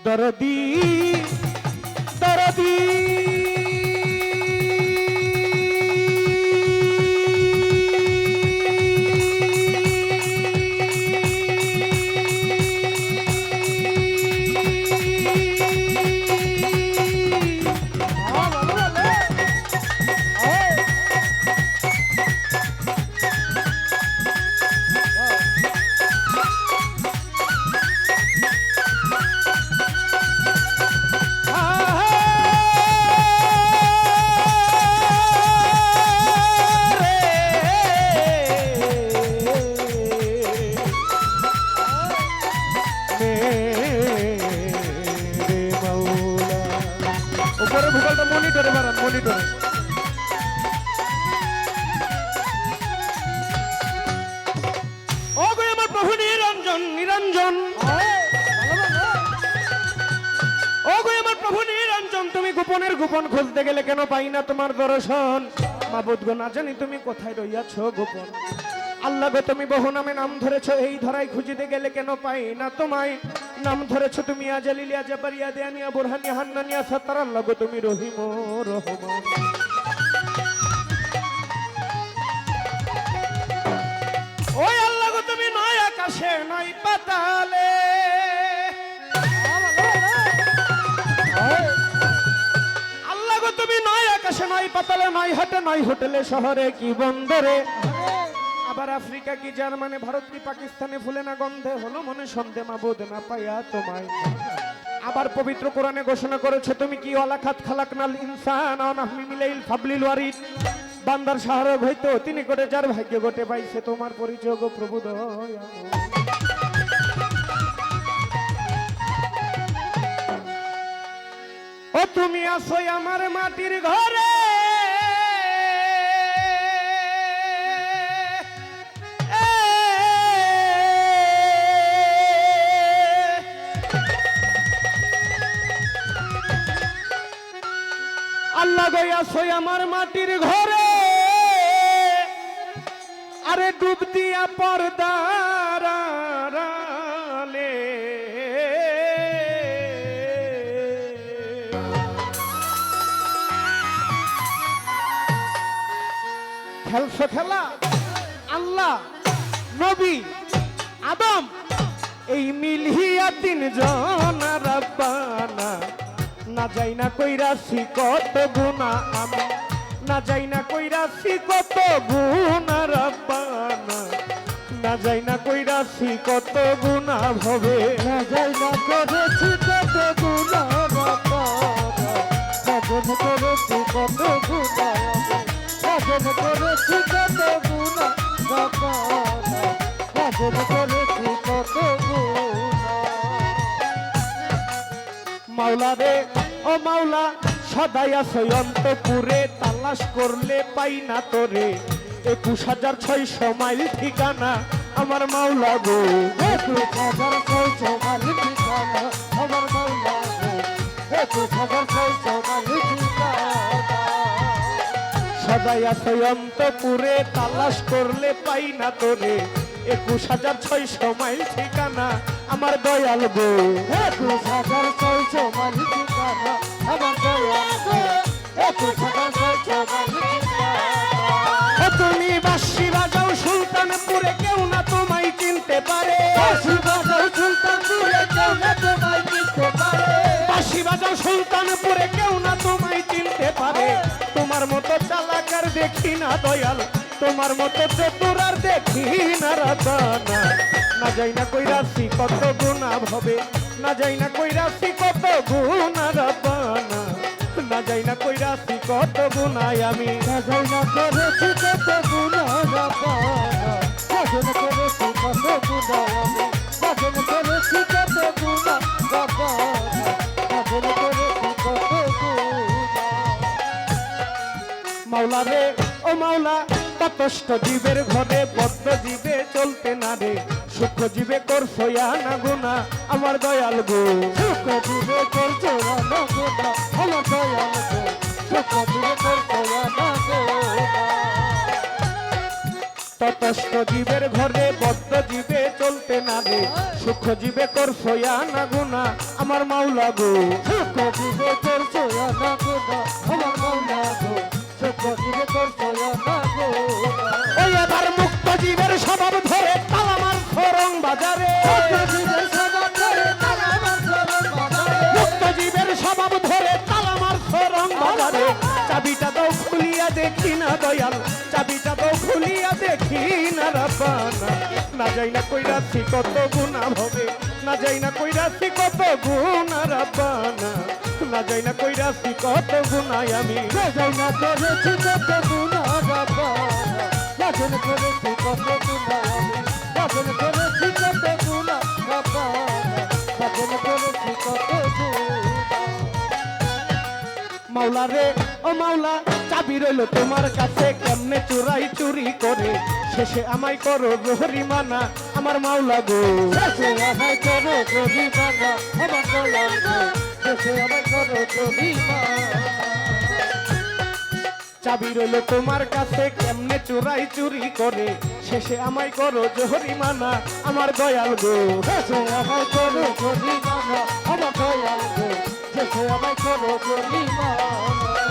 দরদি দরদি ভূগোলটা মনিটরে বাড়ান মনিটরে। ও গো আমার প্রভু নিরঞ্জন নিরঞ্জন, ও গো আমার প্রভু নিরঞ্জন, তুমি গোপনের গোপন খুঁজতে গেলে কেন পাই না তোমার দর্শন? মাবুদ গো না জানি তুমি কোথায় রইয়াছ গোপন। আল্লাহ গো তুমি বহু নামে নাম ধরেছ, এই ধরাই খুঁজিতে গেলে কেন পাই না তোমায়? নাম ধরেছ তুমি আজালিলিয়া জাবারিয়া দেয়ানিয়া বুরহানিয়া হান্নানিয়া সাত্তার। আল্লাহ গো তুমি রহিম রহমান। ওই আল্লাহ গো তুমি নয় আকাশে নয় পাতালে, আল্লাহ গো তুমি নয় আকাশে নয় পাতালে, নয় হাটে নয় হোটেলে শহরে কি বন্দরে। আবার আফ্রিকা কি জার্মানে ভারত কি পাকিস্তানে ফুলে না গন্ধে হলো মনে সন্দেহ মাবুদ না পাইয়া তোমায়। আবার পবিত্র কোরআনে ঘোষণা করেছে তুমি কি ওয়ালাকাত খালাকনাল ইনসান আনাহমি মিলাইল ফাবলিল ওয়ারিদ। বান্দার সাহারা হইতো তিনি করে যার ভাগ্য গোটে পাইছে তোমার পরিচয় গো প্রভু দয়াময়। ও তুমি আসো আমার মাটির ঘরে, আল্লাহ গো আসো আমার মাটির ঘরে, আরে ডুব দিয়া পর্দার আড়ালে। খেলছো খেলা আল্লাহ নবী আদম এই মিলিয়া তিনজন রাব্বানা। না যাই না কইরাছি কত গুনাহ আমি, না যাই না কইরাছি কত গুনাহ রাব্বানা। না যাই না কইরাছি কত গুনাহ ভবে, না যাই না করেছি কত গুনাহ রাব্বানা। সাধন করেছি কত গুনাহ, সাধন করেছি কত গুনাহ রাব্বানা। সাধন করেছি কত গুনাহ। মাওলা রে ও মাওলা সদাই আছো অন্তপুরে, তালাশ করলে পাই না তোরে। 21,600 মাইল ঠিকানা আমার মাওলা গো। 21,600 মাইল ঠিকানা আমার মাওলা গো। 21,600 মাইল ঠিকানা। সদাই আছো অন্তপুরে, তালাশ করলে পাই না তোরে। 21,600 মাইল ঠিকানা আমার দয়াল গো। 21,600 মাইল ঠিকানা আমার দয়াল গো। 21,600 মাইল ঠিকানা। তুমি বাঁশি বাজাও সুলতানপুরে, কেউ না তোমায় চিনতে পারে। বাঁশি বাজাও সুলতানপুরে, কেউ না তোমায় চিনতে পারে। বাঁশি বাজাও সুলতানপুরে, কেউ না তোমায় চিনতে পারে। তোমার মতো চালাক আর দেখি না দয়াল, তোমার মতো চতুর আর দেখি না রাতানা। না যাই না কইরাছি কত গুনাহ হবে, না যাই না কইরাছি কত গুনাহ রাতানা। না যাই না কইরাছি কত গুনাহ আমি, না যাই না করেছি কত গুনাহ রাব্বানা। সাধন করেছি কত গুনাহ আমি, সাধন করেছি কত গুনাহ রাব্বানা। সাধন করেছি কত গুনাহ। মাওলা রে ও মাওলা ততষ্ট জীবের ঘরে বদ্ধ জীবে চলতে না রে। সূক্ষ্ম জীবে করছো না গুনাহ আমার দয়াল গো। সুখ দিবে করছো না গুনাহ আমার দয়াল গো। সুখ দিবে করছো না গুনাহ। ততষ্ট জীবের ঘরে বদ্ধ জীবে চলতে না রে সূক্ষ্ম জীবে করছো না গুনা আমার মাওলা গো সুখ দিবে করছো না গুনা আমার মাওলা গো সুখ দিবে করছো না গুনা ওই এবার মুক্ত জীবের স্বভাব ধরে তালা মারছো রং বাজারে মুক্ত জীবের স্বভাব ধরে তালা মারছো রং বাজারে চাবিটা দাও খুলিয়া দেখি না দয়াল চাবিটা দাও খুলিয়া দেখি না রাব্বানা না যাই না কইরাছি কত গুনাহ হবে না যাই না কইরাছি কত গুনাহ রাব্বানা না যাই না কইরাছি কত গুনাহ আমি যাই না করেছি কত গুনা রাব্বানা লাজন করেছি কত গুনা আমি লাজন করেছি কত গুনা রাব্বানা লাজন করেছি কত গুনা মাওলা রে ও মাওলা চাবি রইল তোমার কাছে কেমনে চুরাই চুরি করে শেষে আমায় করো জহরিমানা আমার মাওলা গো শেষে আমায় করো জরিমানা আমার মাওলা গো শেষে আমায় করো জরিমানা চাবি রইল তোমার কাছে কেমনে চুরাই চুরি করে শেষে আমায় করো জহরিমানা আমার দয়াল গো শেষে আমায় করো জরিমানা আমার দয়াল গো শেষে আমায় করো জরিমানা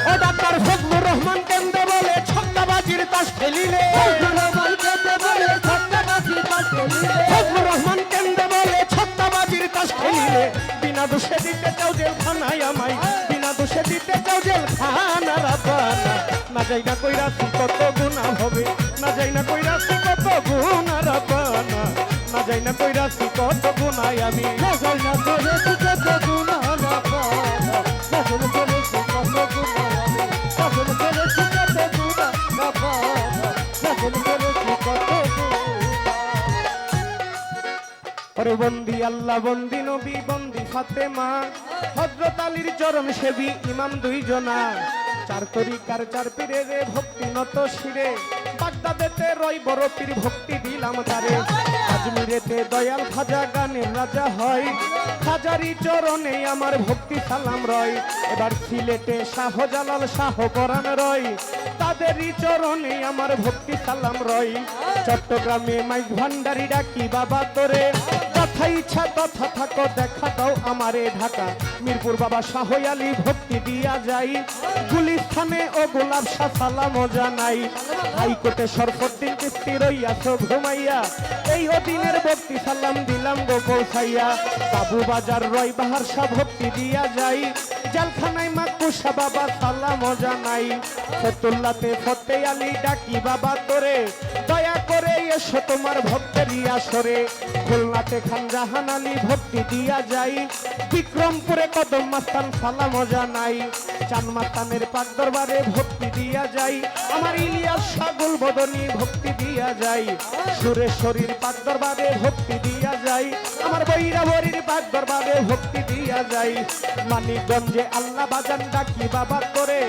ও ডাক্তার ফজলুর রহমান কেন্দ্র বলে ছক্কাবাজির তাস খেলিলে ফজলুর রহমান কেন্দ্র বলে ছক্কাবাজির তাস খেলিলে বিনা দোষে দিতে চাও জেলখানায় আমায় বিনা দোষে দিতে চাও জেলখানা রাব্বানা না যাই না কইরাছি কত গুনাহ হবে না যাই না কইরাছি কত গুনাহ রাব্বানা না যাই না কইরাছি কত গুনাহ আমি লাজন করেছি কত গুনা রাব্বানা লাজন করেছি কত গুনা আমি লাজন করেছি কত গুনা রাব্বানা লাজন করেছি কত গুনা ওরে বন্দি আল্লাহ বন্দি নবী বন্দি ফাতেমা হযরত আলীর চরণ সেবী ইমাম দুইজনা চার তরিকার চার পীরের ভক্তি নত শিরে বাগদাদেতে রয় বড় পীর ভক্তি দিলাম তারে আজমিরেতে দয়াল খাজা গানের রাজা হয় খাজারি চরণে আমার ভক্তি সালাম রয় এবার সিলেটে শাহজালাল শাহ পরাণ রয় তাদেরই চরণে আমার ভক্তি সালাম রয় চট্টগ্রামে মাইক ভান্ডারি ডাকি বাবা তোরে কথা ইচ্ছা তথা থাকো দেখা দাও আমারে ঢাকা মিরপুর বাবা শাহ আলী ভক্তি দিয়া যাই গুলিস্থানে ও গোলাপ শাহ সালাম জানাই হাইকোর্টে সরফদ্দিন চিস্তি রইয়াছো ঘুমাইয়া এই অদিনের ভক্তি সালাম দিলাম গো পৌঁছাইয়া বাবু বাজার রয় বাহার শাহ ভক্তি দিয়া যাই জেলখানায় মাকুশা বাবা সালাম জানাই ফতুল্লাতে ফতে আলী ডাকি বাবা তোরে দয়া করে এসো তোমার ভক্তেরই আসরে খুলনাতে খান জাহান আলী ভক্তি দিয়া যাই বিক্রমপুরে কদম মাস্তান সালাম জানাই চান মাস্তানের পাক দরবারে ভক্তি দিয়া যাই আমার ইলিয়াস সাগুল বদনী ভক্তি দিয়া যাই সুরেশ্বরীর পাক দরবারে ভক্তি দিয়া যাই আমার বৈরাবরীর পাক দরবারে ভক্তি দিয়া যাই মানিকগঞ্জে আল্লাহ বাজান ডাকি বাবা করে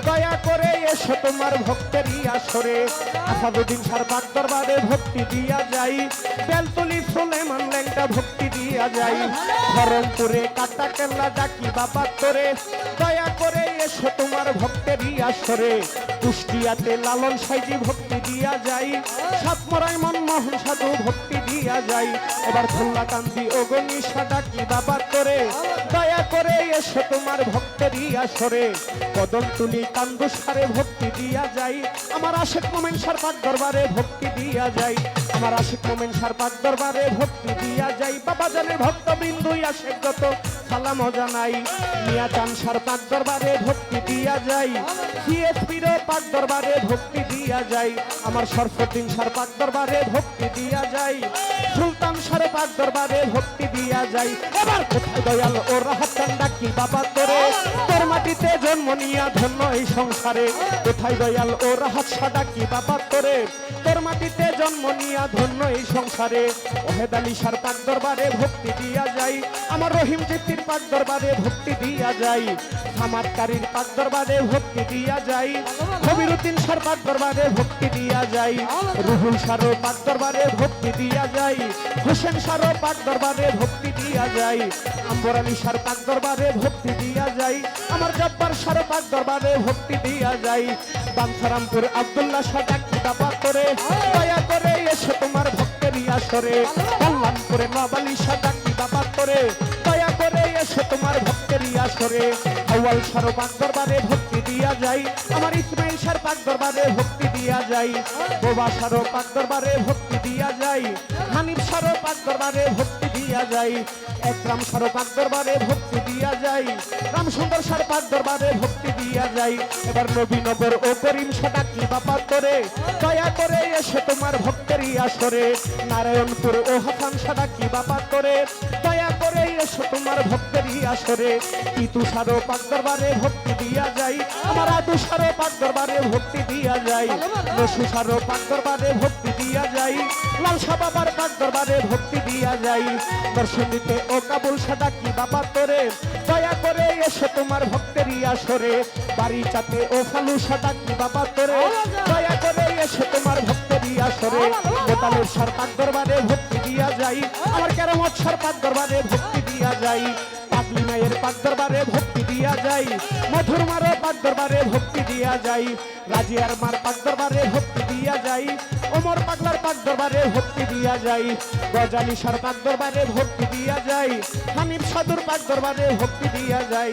দয়া করে এসো তোমার ভক্তেরই আসরে আসাদুদ্দিন সার পাক দরবারে ভক্তি দিয়া যাই বেলতলি সুলেমান ল্যাংটা ভক্তি দিয়া যাই ধরমপুরে কাটা কেল্লা ডাকি বাবা করে দয়া করে এসো তোমার ভক্তেরই আসরে কুষ্টিয়াতে লালন সাইজি ভক্তি দিয়া যাই সাতমরাই মনমোহন সাধু ভক্তি দিয়া যাই এবার খুলনাকান্দি অগনিশা ডাকি বাবা করে দয়া করে এসো তোমার ভক্তেরই আসরে কদমতুলি কান্দুসারে ভক্তি দিয়া যাই আমার আশিক মোমেন সার পাক দরবারে ভক্তি দিয়া যাই আমার আশিক মোমেন সার পাক দরবারে ভক্তি দিয়া যাই বাবা জানে ভক্তবৃন্দু আশেক যত সালাম জানাই মিয়া চান সার পাক দরবারে ভক্তি দিয়া যাই সিএসপির পাক দরবারে ভক্তি দিয়া যাই আমার সরফদ্দিন সার পাক দরবারে ভক্তি দিয়া যাই সুলতান সার পাক দরবারে ভক্তি দিয়া যাই এবার কোথায় দয়াল ও রাহাত ডাকি বাবা তোরে তোর মাটিতে জন্ম নিয়া ধন্য এই সংসারে কোথায় দয়াল ও রাহাত ডাকি বাবা তোরে তোর মাটিতে জন্ম নিয়া ধন্য এই সংসারে ওহেদ আলী সার পাক দরবারে ভক্তি দিয়া যাই আমার রহিম চিত্তির পাক দরবারে ভক্তি দিয়া যাই সামাদকারীর পাক দরবারে ভক্তি দিয়া যাই কবিরউদ্দিন সার পাক দরবারে ভক্তি দিয়া যাই রুহুল সার পাক দরবারে ভক্তি দিয়া যাই হোসেন সার পাক দরবারে ভক্তি দিয়া যাই আম্বর আলী সার পাক দরবারে ভক্তি দিয়া যাই আমার জব্বার সার পাক দরবারে ভক্তি দিয়া যাই বাঞ্ছারামপুর আব্দুল্লাহ সাদাক দাবা করে দয়া করে এসো তোমার ভক্তেরই আসরে কল্যাণপুরে নবালি সাদাক দাবা করে দয়া করে এসো তোমার ভক্তেরই আসরে আউয়াল সারো পাক দরবারে ভক্তি দিয়া যাই আমার ইসমাইল সার পাক দরবারে ভক্তি দিয়া যাই বোবা সারো পাক দরবারে ভক্তি দিয়া যাই হানিফ সারো পাক দরবারে ভক্তি দিয়া যাই একরাম সারো পাক দরবারে ভক্তি দিয়া যাই রামসুন্দর সার পাক দরবারে ভক্তি দিয়া যাই এবার নবীনগর ও করিম সাদাকি বাবা করে দয়া করে এসে তোমার ভক্তেরই আসরে নারায়ণপুর ও হাসান সাদাকি বাবা করে দয়া করে এসে তোমার ভক্তেরই আসরে ইতু সারো পাক দরবারে ভক্তি দিয়া যাই আমার আদু সারো পাক দরবারে ভক্তি দিয়া যাই নসু সারো পাক দরবারে ভক্তি দিয়া যাই লালসা বাবার পাক দরবারে ভক্তি দিয়া যাই দর্শন দিতে ও কাবুল সাদাকি বাবা তোরে দয়া করে এসে তোমার ভক্তেরই আসরে বাড়ি চাতে ও ফালু সাদাকি বাবা তোরে দয়া করে এসে তোমার ভক্তেরই আসরে গোতালের সার পাক দরবারে ভক্তি দিয়া যাই আমার কেরামত সার পাক দরবারে ভক্তি দিয়া যাই পাগলি মায়ের পাক দরবারে ভক্তি দিয়া যাই মধুর মারো পাক দরবারে ভক্তি দিয়া যাই রাজিয়ার মার পাক দরবারে ভক্তি দিয়া যাই ওমর পাগলার পাক দরবারে ভক্তি দিয়া যাই গজালি সার পাক দরবারে ভক্তি দিয়া যাই হানিফ সাধুর পাক দরবারে ভক্তি দিয়া যাই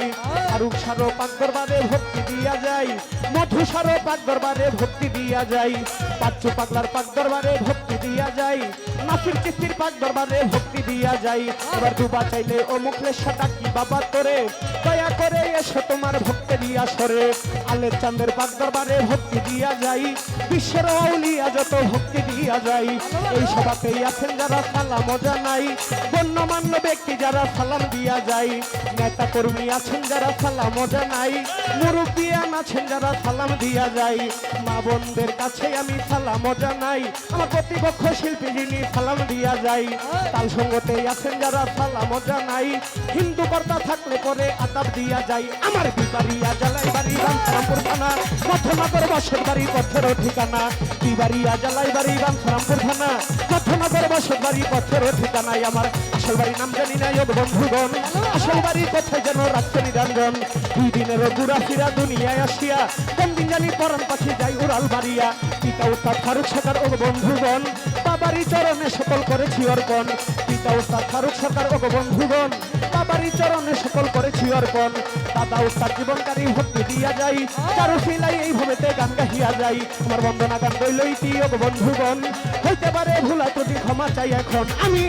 ফারুক সারো পাক দরবারে ভক্তি দিয়া যাই মধু সারো পাক দরবারে ভক্তি দিয়া যাই পাচ্চু পাগলার পাক দরবারে ভক্তি দিয়া যাই নাসির চিস্তির পাক দরবারে ভক্তি দিয়া যাই এবার দুবা চাইলে ও মুখলেশ সাদাকি বাবা তোরে দয়া করে এসো তোমার ভক্তেরই আসরে আলের চাঁদের পাক দরবারে ভক্তি দিয়া যাই বিশ্বের আউলিয়া যত ভক্তি দিয়া যাই এই সভাতেই আছেন যারা সালাম জানাই গণ্যমান্য ব্যক্তি যারা সালাম দিয়া যায় নেতা কর্মী আছেন যারা সালাম জানাই মুরব্বিয়ান আছেন যারা সালাম দিয়া যায় মা বোনদের কাছে আমি সালাম জানাই আমার প্রতিপক্ষ শিল্পী যিনি সালাম দিয়া যায় তাল সঙ্গতে আছেন যারা সালাম জানাই হিন্দু কর্তা থাকলে পরে আদাব দিয়া যায় আমার বিবারিয়া জ্বালাই বাড়ি রামপুর থানা মধ্যনগর বসত বাড়ি পথেরও ঠিকানা বিবারিয়া জ্বালাই বাড়ি রামপুর থানা মধ্যনগর বসত বাড়ি পথেরও ঠিকানায় আমার আসল বাড়ির নাম জানি না যোগ বন্ধুগণ আসল বাড়ি কোথায় যেন রাখছে নিরঞ্জন দুই দিনেরও ঘুরা ফিরা দুনিয়ায় আসিয়া কোন দিন জানি পরান পাখি যাই উড়াল বাড়িয়া পিতা উস্তাদ ফারুক সরকার ও বন্ধুগণ বাবারই চরণে সকল করেছি অর্পণ পিতা উস্তাদ ফারুক সরকার ও বন্ধুগণ বাবারই চরণে সকল করেছি অর্পণ দাদা উস্তাদ জীবনকারী ভক্তি দিয়া যাই কারো শিলাই এই ভবেতে গান গাহিয়া যাই আমার বন্দনা গান গইল ইতি ও বন্ধুগণ হইতে পারে ভুলা ত্রুটি ক্ষমা চাই এখন আমি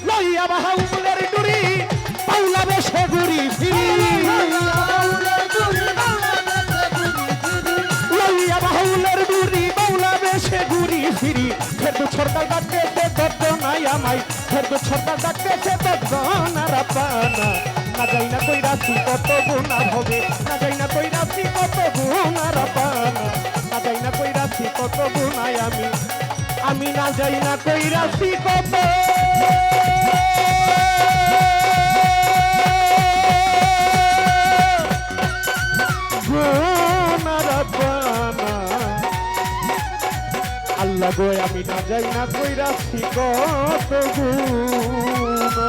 লইয়া বাহাউলের ডুরি পাউলা বেশে ঘুরি ফিরি লইয়া বাহাউলের ডুরি পাউলা বেশে ঘুরি ফিরি ফের তো সরকার ডাকতেছে দর্দ নাই আমায় ফের তো সরকার ডাকতেছে দর্দ না রাপানা না যাই না কই রাশি কত গুণা হবে না যাই না কই রাশি কত গুণা রাপানা না যাই না কই রাশি কত গুণায় আমি না যাই না কই রাশি কত আল্লাহ গো আমি না যাই না কই রাশি কত গুণা